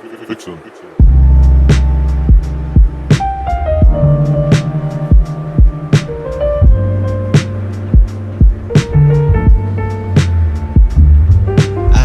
Fiction.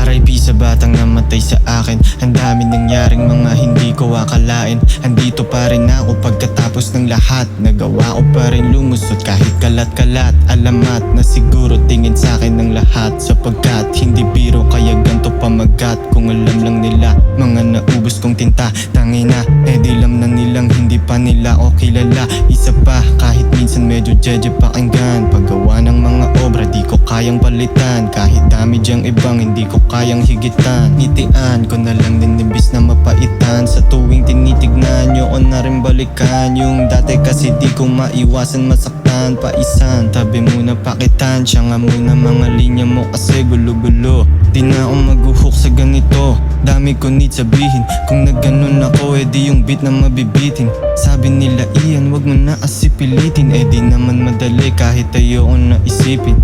RIP sa batang namatay sa akin. Ang dami nangyaring mga hindi ko akalain. Andito pa rin ako pagkatapos ng lahat. Nagawa ko pa rin lumusot kahit kalat-kalat. Alamat na siguro tingin sa akin ng lahat, sapagkat hindi biro kaya ganto pamagat. Kung alam lang nila mga naubos kong tinta, tangina, di lam na nilang hindi pa nila o kilala. Isa pa, kahit minsan medyo jeje pakinggan. Paggawa ng mga obra di ko kayang palitan. Kahit dami dyang ibang hindi ko kayang higitan. Ngitian ko na lang din imbis na mapaitan. Sa tuwing tinitignan nyo ko na rin balikan yung dati, kasi di ko maiwasan masaktan. Paisan, tabi muna pakitan. Siya nga muna mga linya mo kasi gulo-gulo. Di na ako maghuhook sa ganito, dami ko need sabihin. Kung nagganon ako di yung beat na mabibitin. Sabi nila Ian wag mo na kasi pilitin, di naman madali kahit ayoko na isipin.